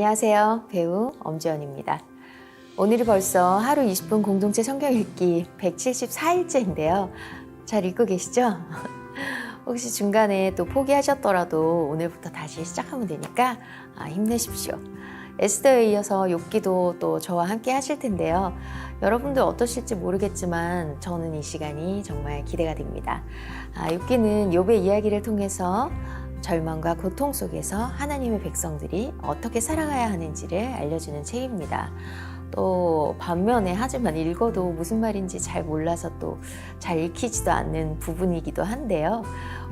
안녕하세요. 배우 엄지연입니다. 오늘이 벌써 하루 20분 공동체 성경 읽기 174일째인데요. 잘 읽고 계시죠? 혹시 중간에 또 포기하셨더라도 오늘부터 다시 시작하면 되니까 힘내십시오. 에스더에 이어서 욥기도 또 저와 함께 하실 텐데요. 여러분들 어떠실지 모르겠지만 저는 이 시간이 정말 기대가 됩니다. 욥기는 욥의 이야기를 통해서 절망과 고통 속에서 하나님의 백성들이 어떻게 살아가야 하는지를 알려주는 책입니다. 또 반면에 하지만 읽어도 무슨 말인지 잘 몰라서 또 잘 읽히지도 않는 부분이기도 한데요.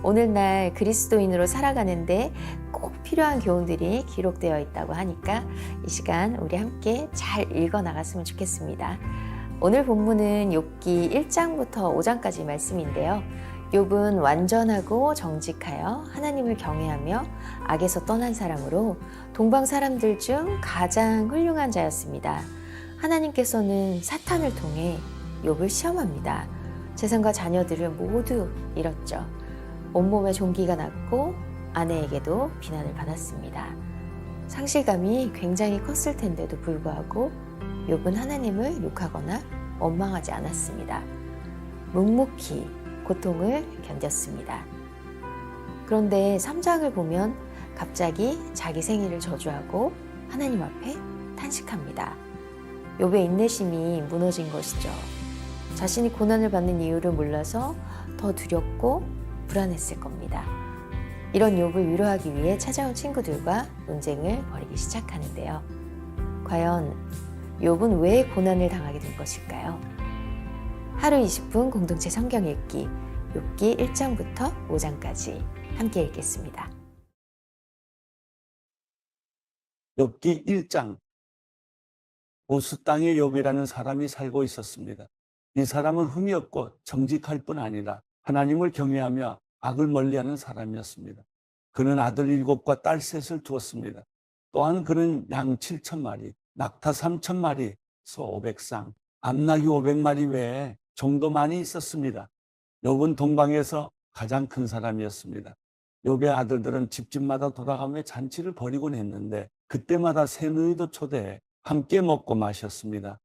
오늘날 그리스도인으로 살아가는데 꼭 필요한 교훈들이 기록되어 있다고 하니까 이 시간 우리 함께 잘 읽어 나갔으면 좋겠습니다. 오늘 본문은 욥기 1장부터 5장까지 말씀인데요. 욥은 완전하고 정직하여 하나님을 경외하며 악에서 떠난 사람으로 동방 사람들 중 가장 훌륭한 자였습니다. 하나님께서는 사탄을 통해 욥을 시험합니다. 재산과 자녀들을 모두 잃었죠. 온몸에 종기가 났고 아내에게도 비난을 받았습니다. 상실감이 굉장히 컸을 텐데도 불구하고 욥은 하나님을 욕하거나 원망하지 않았습니다. 묵묵히 고통을 견뎠습니다. 그런데 3장을 보면 갑자기 자기 생일을 저주하고 하나님 앞에 탄식합니다. 욥의 인내심이 무너진 것이죠. 자신이 고난을 받는 이유를 몰라서 더 두렵고 불안했을 겁니다. 이런 욥을 위로하기 위해 찾아온 친구들과 논쟁을 벌이기 시작하는데요. 과연 욥은 왜 고난을 당하게 된 것일까요? 하루 20분 공동체 성경 읽기 욥기 1장부터 5장까지 함께 읽겠습니다. 욥기 1장. 우스 땅에 욥이라는 사람이 살고 있었습니다. 이 사람은 흠이 없고 정직할 뿐 아니라 하나님을 경외하며 악을 멀리하는 사람이었습니다. 그는 아들 7과 딸 3을 두었습니다. 또한 그는 양 7,000마리, 낙타 3,000마리, 소 500쌍, 암나귀 500마리 외에 종도 많이 있었습니다. 욥은 동방에서 가장 큰 사람이었습니다. 욥의 아들들은 집집마다 돌아가며 잔치를 벌이곤 했는데 그때마다 새누이도 초대해 함께 먹고 마셨습니다.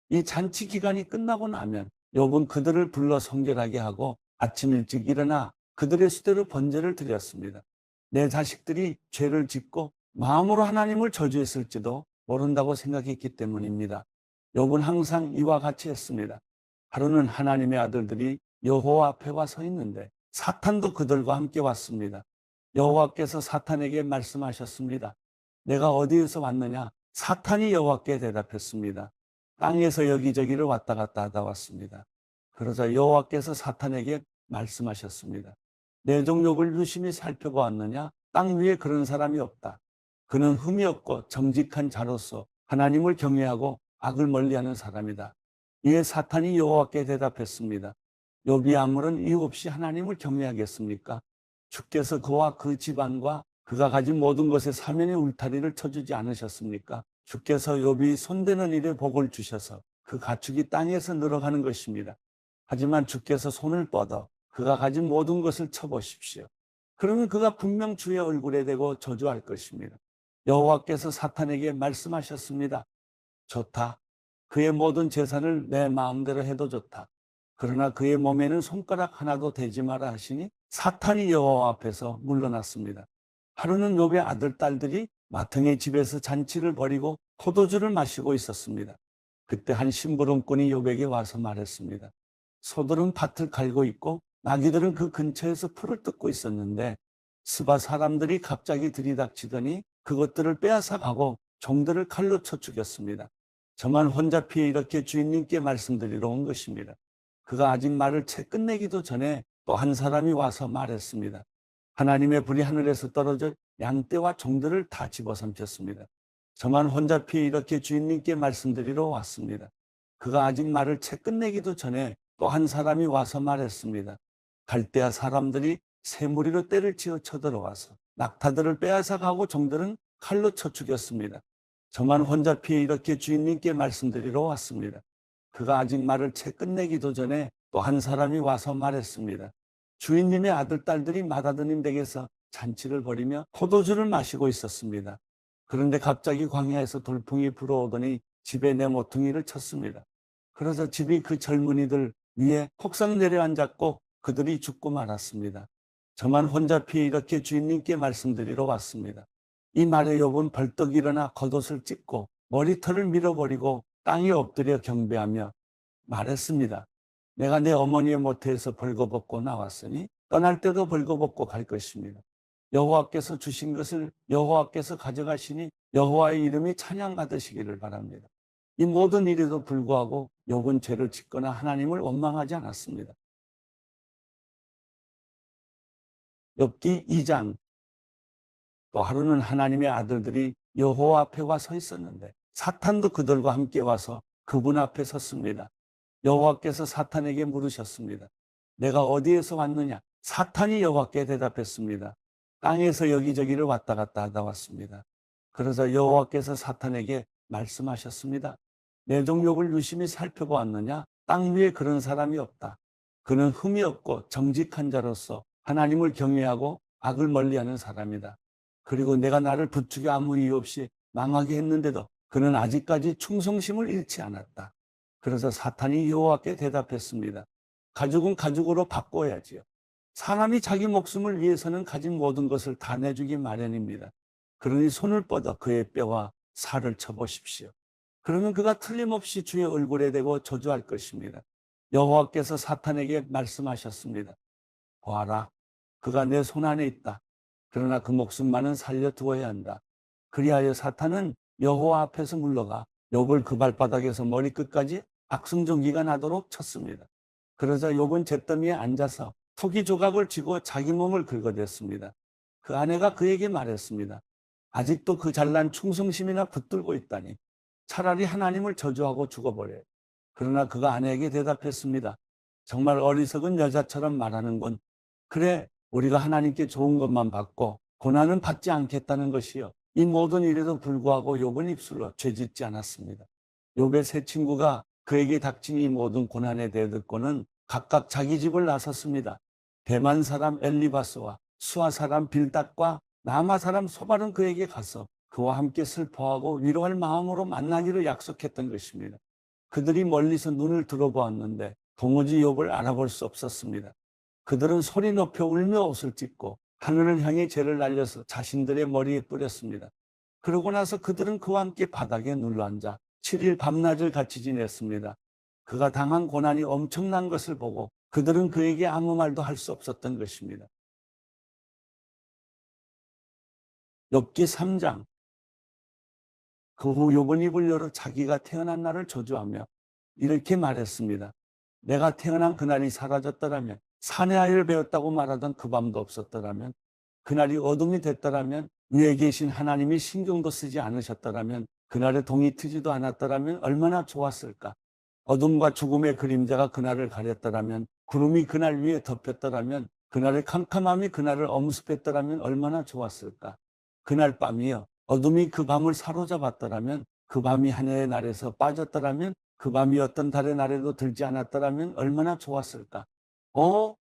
이 잔치 기간이 끝나고 나면 욥은 그들을 불러 성결하게 하고 아침 일찍 일어나 그들의 수대로 번제를 드렸습니다. 내 자식들이 죄를 짓고 마음으로 하나님을 저주했을지도 모른다고 생각했기 때문입니다. 욥은 항상 이와 같이 했습니다. 하루는 하나님의 아들들이 여호와 앞에 와 서 있는데 사탄도 그들과 함께 왔습니다. 여호와께서 사탄에게 말씀하셨습니다. 내가 어디에서 왔느냐? 사탄이 여호와께 대답했습니다. 땅에서 여기저기를 왔다 갔다 하다 왔습니다. 그러자 여호와께서 사탄에게 말씀하셨습니다. 내 종 욥을 유심히 살펴보았느냐? 땅 위에 그런 사람이 없다. 그는 흠이 없고 정직한 자로서 하나님을 경외하고 악을 멀리하는 사람이다. 이에 사탄이 여호와께 대답했습니다. 욥이 아무런 이유 없이 하나님을 경외하겠습니까? 주께서 그와 그 집안과 그가 가진 모든 것에 사면의 울타리를 쳐주지 않으셨습니까? 주께서 욥이 손대는 일에 복을 주셔서 그 가축이 땅에서 늘어가는 것입니다. 하지만 주께서 손을 뻗어 그가 가진 모든 것을 쳐보십시오. 그러면 그가 분명 주의 얼굴에 대고 저주할 것입니다. 여호와께서 사탄에게 말씀하셨습니다. 좋다. 그의 모든 재산을 내 마음대로 해도 좋다. 그러나 그의 몸에는 손가락 하나도 대지 마라 하시니 사탄이 여호와 앞에서 물러났습니다. 하루는 욥의 아들, 딸들이 마땅히 집에서 잔치를 벌이고 포도주를 마시고 있었습니다. 그때 한 심부름꾼이 욥에게 와서 말했습니다. 소들은 밭을 갈고 있고 나귀들은 그 근처에서 풀을 뜯고 있었는데 스바 사람들이 갑자기 들이닥치더니 그것들을 빼앗아 가고 종들을 칼로 쳐 죽였습니다. 저만 혼자 피해 이렇게 주인님께 말씀드리러 온 것입니다. 그가 아직 말을 채 끝내기도 전에 또 한 사람이 와서 말했습니다. 하나님의 불이 하늘에서 떨어져 양떼와 종들을 다 집어삼켰습니다. 저만 혼자 피해 이렇게 주인님께 말씀드리러 왔습니다. 그가 아직 말을 채 끝내기도 전에 또 한 사람이 와서 말했습니다. 갈대아 사람들이 새 무리로 떼를 지어 쳐들어와서 낙타들을 빼앗아 가고 종들은 칼로 쳐 죽였습니다. 저만 혼자 피해 이렇게 주인님께 말씀드리러 왔습니다. 그가 아직 말을 채 끝내기도 전에 또 한 사람이 와서 말했습니다. 주인님의 아들, 딸들이 맏아드님 댁에서 잔치를 벌이며 포도주를 마시고 있었습니다. 그런데 갑자기 광야에서 돌풍이 불어오더니 집에 내 모퉁이를 쳤습니다. 그래서 집이 그 젊은이들 위에 폭삭 내려앉았고 그들이 죽고 말았습니다. 저만 혼자 피해 이렇게 주인님께 말씀드리러 왔습니다. 이 말에 욥은 벌떡 일어나 겉옷을 찢고 머리털을 밀어버리고 땅에 엎드려 경배하며 말했습니다. 내가 내 어머니의 모태에서 벌거벗고 나왔으니 떠날 때도 벌거벗고 갈 것입니다. 여호와께서 주신 것을 여호와께서 가져가시니 여호와의 이름이 찬양받으시기를 바랍니다. 이 모든 일에도 불구하고 욥은 죄를 짓거나 하나님을 원망하지 않았습니다. 욥기 2장. 또 하루는 하나님의 아들들이 여호와 앞에 와 서 있었는데 사탄도 그들과 함께 와서 그분 앞에 섰습니다. 여호와께서 사탄에게 물으셨습니다. 내가 어디에서 왔느냐? 사탄이 여호와께 대답했습니다. 땅에서 여기저기를 왔다 갔다 하다 왔습니다. 그러자 여호와께서 사탄에게 말씀하셨습니다. 내 종 욥을 유심히 살펴보았느냐? 땅 위에 그런 사람이 없다. 그는 흠이 없고 정직한 자로서 하나님을 경외하고 악을 멀리하는 사람이다. 그리고 내가 나를 부추겨 아무 이유 없이 망하게 했는데도 그는 아직까지 충성심을 잃지 않았다. 그래서 사탄이 여호와께 대답했습니다. 가죽은 가죽으로 바꿔야지요. 사람이 자기 목숨을 위해서는 가진 모든 것을 다 내주기 마련입니다. 그러니 손을 뻗어 그의 뼈와 살을 쳐보십시오. 그러면 그가 틀림없이 주의 얼굴에 대고 저주할 것입니다. 여호와께서 사탄에게 말씀하셨습니다. 보아라, 그가 내 손 안에 있다. 그러나 그 목숨만은 살려두어야 한다. 그리하여 사탄은 여호와 앞에서 물러가 욥을 그 발바닥에서 머리끝까지 악성전기가 나도록 쳤습니다. 그러자 욥은 잿더미에 앉아서 토기 조각을 쥐고 자기 몸을 긁어댔습니다. 그 아내가 그에게 말했습니다. 아직도 그 잘난 충성심이나 붙들고 있다니. 차라리 하나님을 저주하고 죽어버려. 그러나 그가 아내에게 대답했습니다. 정말 어리석은 여자처럼 말하는군. 그래, 우리가 하나님께 좋은 것만 받고 고난은 받지 않겠다는 것이요. 이 모든 일에도 불구하고 욥은 입술로 죄짓지 않았습니다. 욥의 세 친구가 그에게 닥친 이 모든 고난에 대해 듣고는 각각 자기 집을 나섰습니다. 대만 사람 엘리바스와 수아 사람 빌닷과 나마 사람 소발은 그에게 가서 그와 함께 슬퍼하고 위로할 마음으로 만나기로 약속했던 것입니다. 그들이 멀리서 눈을 들어보았는데 도무지 욥을 알아볼 수 없었습니다. 그들은 소리 높여 울며 옷을 찢고 하늘을 향해 재를 날려서 자신들의 머리에 뿌렸습니다. 그러고 나서 그들은 그와 함께 바닥에 눌러앉아 7일 밤낮을 같이 지냈습니다. 그가 당한 고난이 엄청난 것을 보고 그들은 그에게 아무 말도 할 수 없었던 것입니다. 욥기 3장. 그 후 욥은 입을 열어 자기가 태어난 날을 저주하며 이렇게 말했습니다. 내가 태어난 그날이 사라졌더라면, 사내아이를 배웠다고 말하던 그 밤도 없었더라면, 그날이 어둠이 됐더라면, 위에 계신 하나님이 신경도 쓰지 않으셨더라면, 그날에 동이 트지도 않았더라면 얼마나 좋았을까. 어둠과 죽음의 그림자가 그날을 가렸더라면, 구름이 그날 위에 덮였더라면, 그날의 캄캄함이 그날을 엄습했더라면 얼마나 좋았을까. 그날 밤이여, 어둠이 그 밤을 사로잡았더라면, 그 밤이 하늘의 날에서 빠졌더라면, 그 밤이 어떤 달의 날에도 들지 않았더라면 얼마나 좋았을까.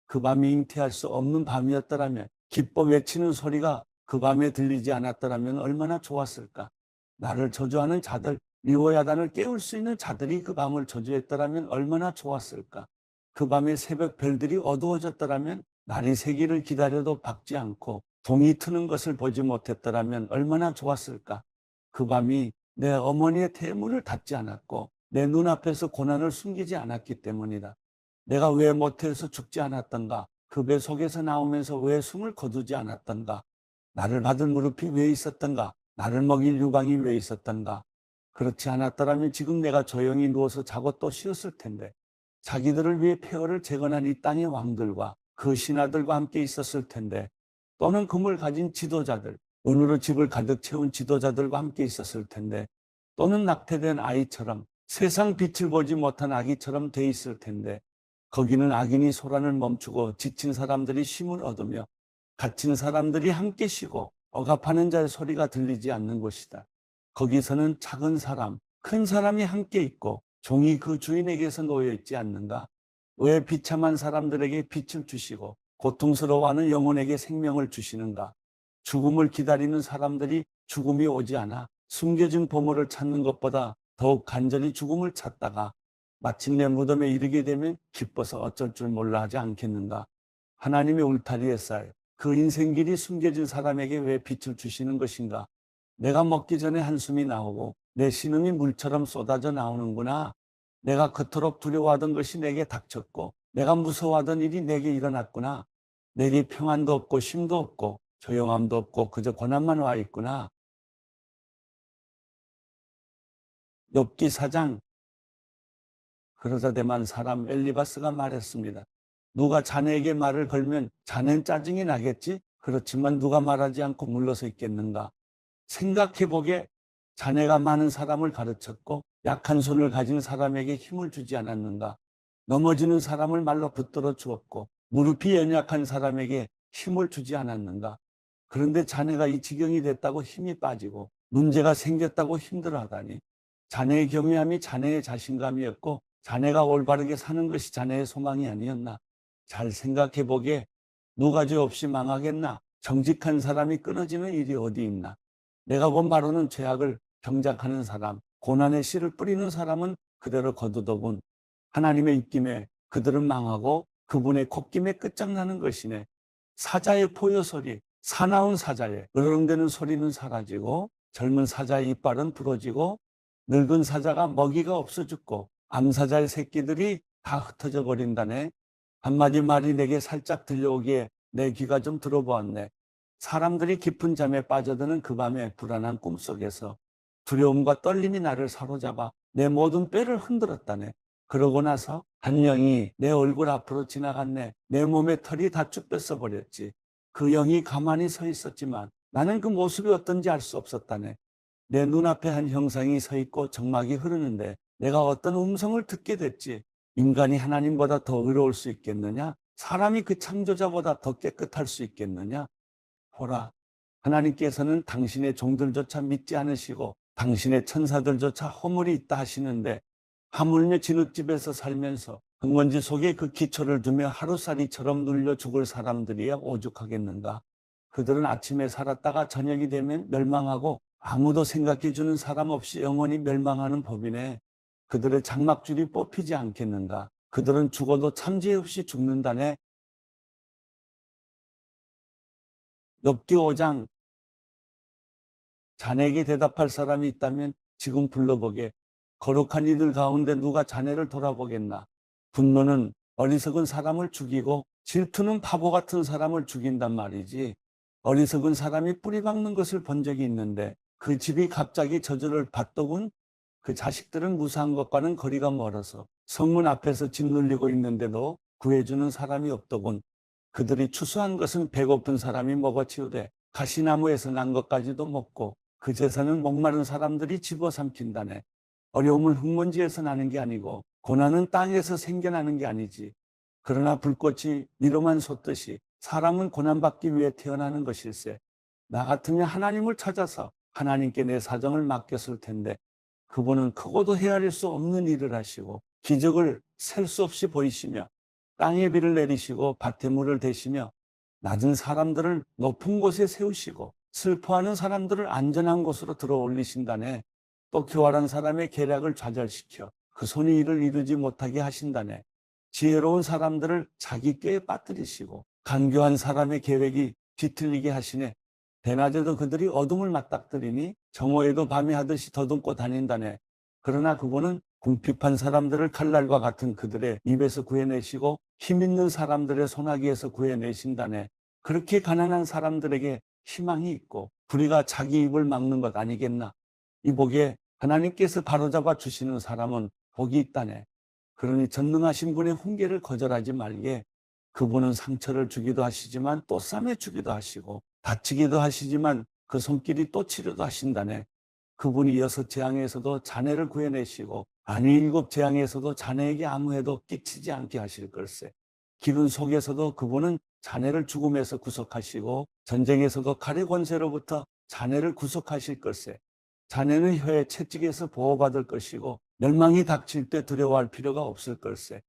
그 밤이 잉태할 수 없는 밤이었더라면, 기뻐 외치는 소리가 그 밤에 들리지 않았더라면 얼마나 좋았을까. 나를 저주하는 자들, 리호야단을 깨울 수 있는 자들이 그 밤을 저주했더라면 얼마나 좋았을까. 그 밤에 새벽 별들이 어두워졌더라면, 날이 새기를 기다려도 밝지 않고 동이 트는 것을 보지 못했더라면 얼마나 좋았을까. 그 밤이 내 어머니의 태문을 닫지 않았고 내 눈앞에서 고난을 숨기지 않았기 때문이다. 내가 왜 모태에서 죽지 않았던가. 그 배 속에서 나오면서 왜 숨을 거두지 않았던가. 나를 받을 무릎이 왜 있었던가. 나를 먹일 유방이 왜 있었던가. 그렇지 않았더라면 지금 내가 조용히 누워서 자고 또 쉬었을 텐데, 자기들을 위해 폐허를 재건한 이 땅의 왕들과 그 신하들과 함께 있었을 텐데, 또는 금을 가진 지도자들, 은으로 집을 가득 채운 지도자들과 함께 있었을 텐데, 또는 낙태된 아이처럼 세상 빛을 보지 못한 아기처럼 돼 있을 텐데, 거기는 악인이 소란을 멈추고 지친 사람들이 쉼을 얻으며 갇힌 사람들이 함께 쉬고 억압하는 자의 소리가 들리지 않는 곳이다. 거기서는 작은 사람, 큰 사람이 함께 있고 종이 그 주인에게서 놓여 있지 않는가? 왜 비참한 사람들에게 빛을 주시고 고통스러워하는 영혼에게 생명을 주시는가? 죽음을 기다리는 사람들이 죽음이 오지 않아 숨겨진 보물을 찾는 것보다 더욱 간절히 죽음을 찾다가 마침내 무덤에 이르게 되면 기뻐서 어쩔 줄 몰라 하지 않겠는가. 하나님의 울타리에 쌓여 그 인생길이 숨겨진 사람에게 왜 빛을 주시는 것인가. 내가 먹기 전에 한숨이 나오고 내 신음이 물처럼 쏟아져 나오는구나. 내가 그토록 두려워하던 것이 내게 닥쳤고 내가 무서워하던 일이 내게 일어났구나. 내게 평안도 없고 쉼도 없고 조용함도 없고 그저 고난만 와 있구나. 욥기 4장. 그러자 대만 사람 엘리바스가 말했습니다. 누가 자네에게 말을 걸면 자넨 짜증이 나겠지? 그렇지만 누가 말하지 않고 물러서 있겠는가? 생각해보게 자네가 많은 사람을 가르쳤고 약한 손을 가진 사람에게 힘을 주지 않았는가? 넘어지는 사람을 말로 붙들어 주었고 무릎이 연약한 사람에게 힘을 주지 않았는가? 그런데 자네가 이 지경이 됐다고 힘이 빠지고 문제가 생겼다고 힘들어하다니. 자네의 경외함이 자네의 자신감이었고 자네가 올바르게 사는 것이 자네의 소망이 아니었나? 잘 생각해보게 누가 죄 없이 망하겠나? 정직한 사람이 끊어지는 일이 어디 있나? 내가 본 바로는 죄악을 경작하는 사람, 고난의 씨를 뿌리는 사람은 그대로 거두더군. 하나님의 입김에 그들은 망하고 그분의 콧김에 끝장나는 것이네. 사자의 포효소리, 사나운 사자의 으르렁대는 소리는 사라지고 젊은 사자의 이빨은 부러지고 늙은 사자가 먹이가 없어 죽고 암사자의 새끼들이 다 흩어져 버린다네. 한마디 말이 내게 살짝 들려오기에 내 귀가 좀 들어보았네. 사람들이 깊은 잠에 빠져드는 그 밤의 불안한 꿈속에서 두려움과 떨림이 나를 사로잡아 내 모든 뼈를 흔들었다네. 그러고 나서 한 영이 내 얼굴 앞으로 지나갔네. 내 몸의 털이 다 쭉 뺏어버렸지. 그 영이 가만히 서 있었지만 나는 그 모습이 어떤지 알 수 없었다네. 내 눈앞에 한 형상이 서 있고 정막이 흐르는데 내가 어떤 음성을 듣게 됐지. 인간이 하나님보다 더 의로울 수 있겠느냐? 사람이 그 창조자보다 더 깨끗할 수 있겠느냐? 보라, 하나님께서는 당신의 종들조차 믿지 않으시고 당신의 천사들조차 허물이 있다 하시는데 하물며 진흙집에서 살면서 흙먼지 속에 그 기초를 두며 하루살이처럼 눌려 죽을 사람들이야 오죽하겠는가. 그들은 아침에 살았다가 저녁이 되면 멸망하고 아무도 생각해주는 사람 없이 영원히 멸망하는 법이네. 그들의 장막줄이 뽑히지 않겠는가. 그들은 죽어도 참지 없이 죽는다네. 욥기 5장. 자네에게 대답할 사람이 있다면 지금 불러보게. 거룩한 이들 가운데 누가 자네를 돌아보겠나. 분노는 어리석은 사람을 죽이고 질투는 바보 같은 사람을 죽인단 말이지. 어리석은 사람이 뿌리 박는 것을 본 적이 있는데 그 집이 갑자기 저주를 받더군. 그 자식들은 무사한 것과는 거리가 멀어서 성문 앞에서 짓눌리고 있는데도 구해주는 사람이 없더군. 그들이 추수한 것은 배고픈 사람이 먹어치우되 가시나무에서 난 것까지도 먹고 그 재산은 목마른 사람들이 집어삼킨다네. 어려움은 흙먼지에서 나는 게 아니고 고난은 땅에서 생겨나는 게 아니지. 그러나 불꽃이 미로만 솟듯이 사람은 고난받기 위해 태어나는 것일세. 나 같으면 하나님을 찾아서 하나님께 내 사정을 맡겼을 텐데 그분은 크고도 헤아릴 수 없는 일을 하시고 기적을 셀 수 없이 보이시며 땅에 비를 내리시고 밭에 물을 대시며 낮은 사람들을 높은 곳에 세우시고 슬퍼하는 사람들을 안전한 곳으로 들어 올리신다네. 또 교활한 사람의 계략을 좌절시켜 그 손이 이를 이루지 못하게 하신다네. 지혜로운 사람들을 자기 꾀에 빠뜨리시고 간교한 사람의 계획이 뒤틀리게 하시네. 대낮에도 그들이 어둠을 맞닥뜨리니 정오에도 밤이 하듯이 더듬고 다닌다네. 그러나 그분은 궁핍한 사람들을 칼날과 같은 그들의 입에서 구해내시고 힘있는 사람들의 소나기에서 구해내신다네. 그렇게 가난한 사람들에게 희망이 있고 불의가 자기 입을 막는 것 아니겠나. 이 복에 하나님께서 바로잡아 주시는 사람은 복이 있다네. 그러니 전능하신 분의 훈계를 거절하지 말게. 그분은 상처를 주기도 하시지만 또 싸매 주기도 하시고 다치기도 하시지만 그 손길이 또 치료도 하신다네. 그분이 6 재앙에서도 자네를 구해내시고 아니 7 재앙에서도 자네에게 아무 해도 끼치지 않게 하실 걸세. 기근 속에서도 그분은 자네를 죽음에서 구속하시고 전쟁에서도 칼의 권세로부터 자네를 구속하실 걸세. 자네는 혀의 채찍에서 보호받을 것이고 멸망이 닥칠 때 두려워할 필요가 없을 걸세.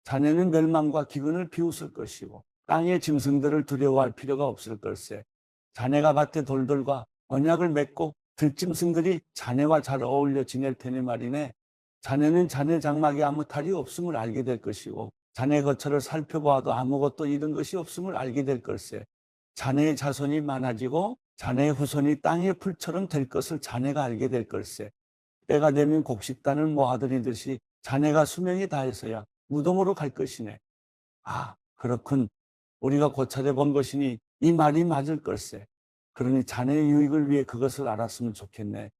자네는 멸망과 기근을 비웃을 것이고 땅의 짐승들을 두려워할 필요가 없을 걸세. 자네가 밭의 돌들과 언약을 맺고 들짐승들이 자네와 잘 어울려 지낼 테니 말이네. 자네는 자네 장막에 아무 탈이 없음을 알게 될 것이고 자네 거처를 살펴보아도 아무것도 잃은 것이 없음을 알게 될 걸세. 자네의 자손이 많아지고 자네의 후손이 땅의 풀처럼 될 것을 자네가 알게 될 걸세. 때가 되면 곡식단을 모아들이듯이 자네가 수명이 다해서야 무덤으로 갈 것이네. 아, 그렇군. 우리가 고찰해 본 것이니 이 말이 맞을 걸세. 그러니 자네의 유익을 위해 그것을 알았으면 좋겠네.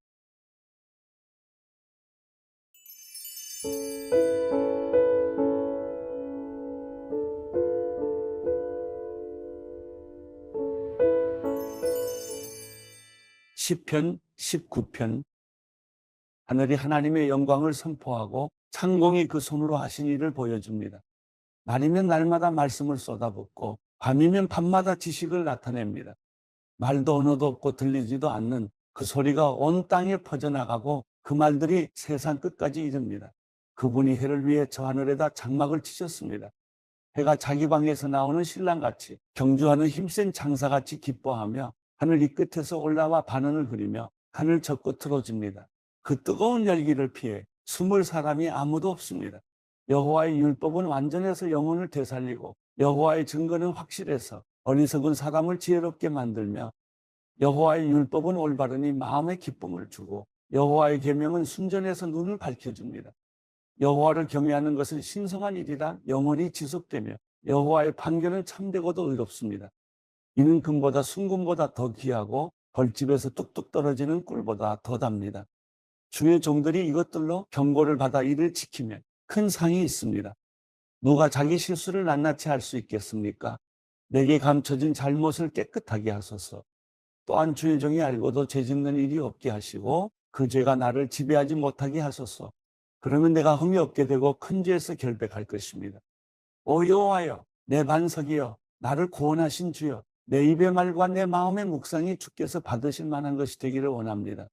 시편 19편. 하늘이 하나님의 영광을 선포하고 창공이 그 손으로 하신 일을 보여줍니다. 날이면 날마다 말씀을 쏟아붓고 밤이면 밤마다 지식을 나타냅니다. 말도 언어도 없고 들리지도 않는 그 소리가 온 땅에 퍼져나가고 그 말들이 세상 끝까지 이릅니다. 그분이 해를 위해 저 하늘에다 장막을 치셨습니다. 해가 자기 방에서 나오는 신랑같이 경주하는 힘센 장사같이 기뻐하며 하늘 이 끝에서 올라와 반원을 그리며 하늘 저 끝으로 집니다. 그 뜨거운 열기를 피해 숨을 사람이 아무도 없습니다. 여호와의 율법은 완전해서 영혼을 되살리고 여호와의 증거는 확실해서 어리석은 사람을 지혜롭게 만들며 여호와의 율법은 올바르니 마음에 기쁨을 주고 여호와의 계명은 순전해서 눈을 밝혀줍니다. 여호와를 경외하는 것은 신성한 일이라 영원히 지속되며 여호와의 판결은 참되고도 의롭습니다. 이는 금보다 순금보다 더 귀하고 벌집에서 뚝뚝 떨어지는 꿀보다 더 답니다. 주의 종들이 이것들로 경고를 받아 이를 지키면 큰 상이 있습니다. 누가 자기 실수를 낱낱이 할 수 있겠습니까? 내게 감춰진 잘못을 깨끗하게 하소서. 또한 주의 종이 알고도 죄짓는 일이 없게 하시고 그 죄가 나를 지배하지 못하게 하소서. 그러면 내가 흠이 없게 되고 큰 죄에서 결백할 것입니다. 오 여호와여, 내 반석이여, 나를 구원하신 주여, 내 입의 말과 내 마음의 묵상이 주께서 받으실 만한 것이 되기를 원합니다.